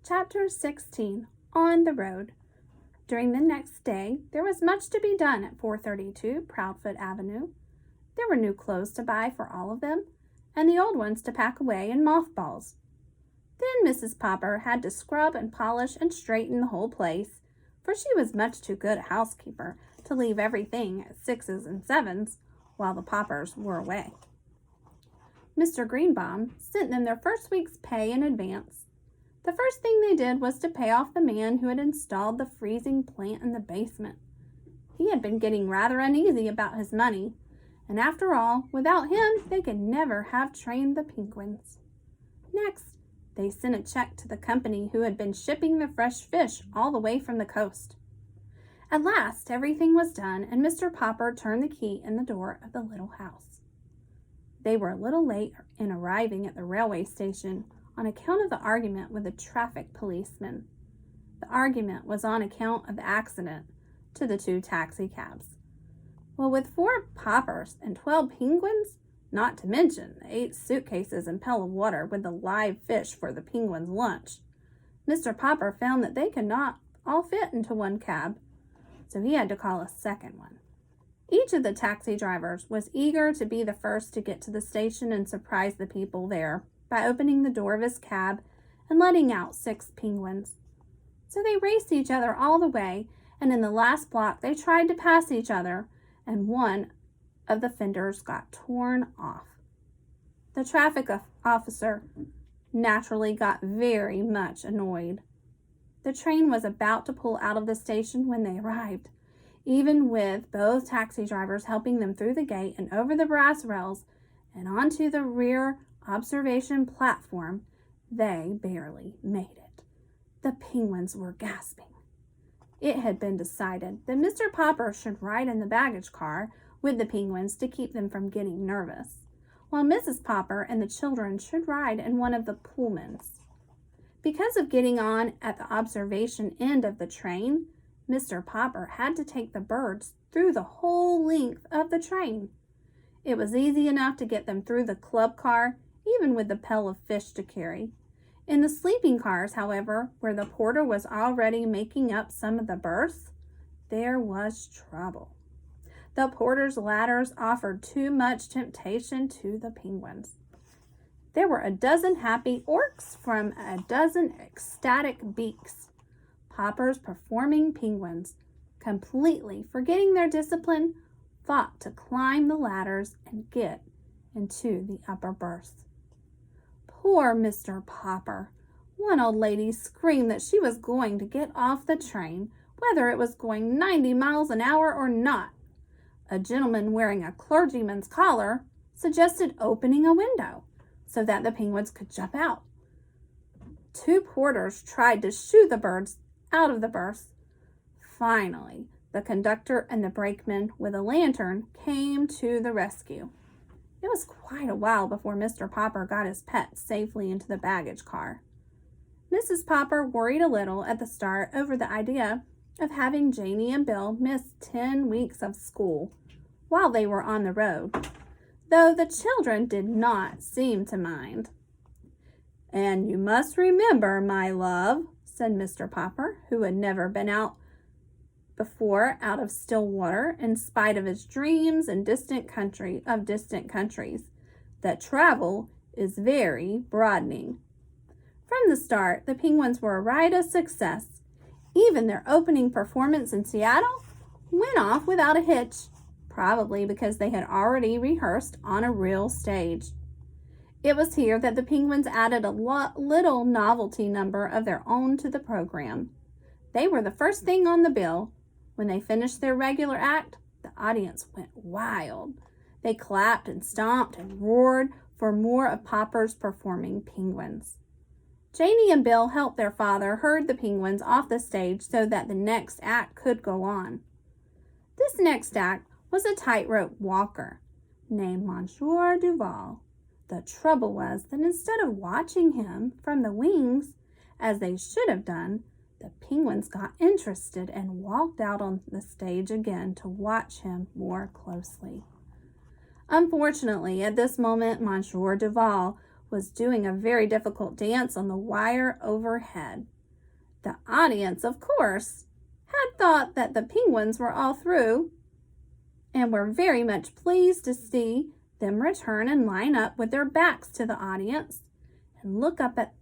Chapter 16. On the Road. During the next day, there was much to be done at 432 Proudfoot Avenue. There were new clothes to buy for all of them, and the old ones to pack away in mothballs. Then Mrs. Popper had to scrub and polish and straighten the whole place, for she was much too good a housekeeper to leave everything at 6s and 7s while the Poppers were away. Mr. Greenbaum sent them their first week's pay in advance. The first thing they did was to pay off the man who had installed the freezing plant in the basement. He had been getting rather uneasy about his money, and after all, without him, they could never have trained the penguins. Next, they sent a check to the company who had been shipping the fresh fish all the way from the coast. At last, everything was done, and Mr. Popper turned the key in the door of the little house. They were a little late in arriving at the railway station on account of the argument with the traffic policeman. The argument was on account of the accident to the 2 taxicabs. Well, with 4 Poppers and 12 penguins, not to mention the 8 suitcases and pail of water with the live fish for the penguins' lunch, Mr. Popper found that they could not all fit into one cab, so he had to call a second one. Each of the taxi drivers was eager to be the first to get to the station and surprise the people there by opening the door of his cab and letting out 6 penguins. So they raced each other all the way, and in the last block they tried to pass each other, and one of the fenders got torn off. The traffic officer naturally got very much annoyed. The train was about to pull out of the station when they arrived. Even with both taxi drivers helping them through the gate and over the brass rails and onto the rear observation platform, they barely made it. The penguins were gasping. It had been decided that Mr. Popper should ride in the baggage car with the penguins to keep them from getting nervous, while Mrs. Popper and the children should ride in one of the Pullmans. Because of getting on at the observation end of the train, Mr. Popper had to take the birds through the whole length of the train. It was easy enough to get them through the club car, even with the pail of fish to carry. In the sleeping cars, however, where the porter was already making up some of the berths, there was trouble. The porter's ladders offered too much temptation to the penguins. There were a dozen happy orcs from a dozen ecstatic beaks. Popper's performing penguins, completely forgetting their discipline, fought to climb the ladders and get into the upper berths. Poor Mr. Popper! One old lady screamed that she was going to get off the train, whether it was going 90 miles an hour or not. A gentleman wearing a clergyman's collar suggested opening a window so that the penguins could jump out. 2 porters tried to shoo the birds out of the berths. Finally, the conductor and the brakeman with a lantern came to the rescue. It was quite a while before Mr. Popper got his pet safely into the baggage car. Mrs. Popper worried a little at the start over the idea of having Janie and Bill miss 10 weeks of school while they were on the road, though the children did not seem to mind. "And you must remember, my love," said Mr. Popper, who had never been out before out of still water, in spite of his dreams and distant countries, "that travel is very broadening." From the start, the penguins were a riotous success. Even their opening performance in Seattle went off without a hitch, probably because they had already rehearsed on a real stage. It was here that the penguins added a little novelty number of their own to the program. They were the first thing on the bill. When they finished their regular act, the audience went wild. They clapped and stomped and roared for more of Popper's performing penguins. Janie and Bill helped their father herd the penguins off the stage so that the next act could go on. This next act was a tightrope walker named Monsieur Duval. The trouble was that instead of watching him from the wings, as they should have done, the penguins got interested and walked out on the stage again to watch him more closely. Unfortunately, at this moment, Monsieur Duval was doing a very difficult dance on the wire overhead. The audience, of course, had thought that the penguins were all through and were very much pleased to see them return and line up with their backs to the audience and look up at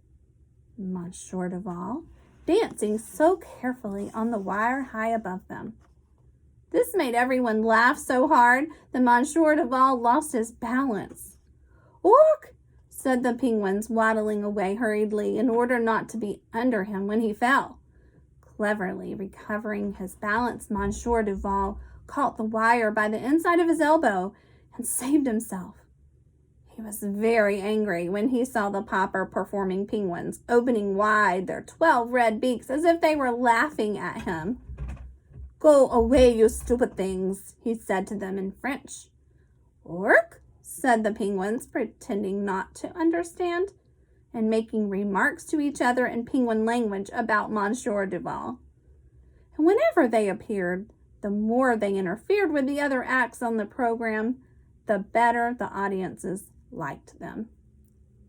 Monsieur Duval dancing so carefully on the wire high above them. This made everyone laugh so hard that Monsieur Duval lost his balance. "Ork!" said the penguins, waddling away hurriedly in order not to be under him when he fell. Cleverly recovering his balance, Monsieur Duval caught the wire by the inside of his elbow and saved himself. He was very angry when he saw the pauper performing penguins, opening wide their 12 red beaks as if they were laughing at him. "Go away, you stupid things," he said to them in French. "Ork," said the penguins, pretending not to understand, and making remarks to each other in penguin language about Monsieur Duval. And whenever they appeared, the more they interfered with the other acts on the program, the better the audiences liked them.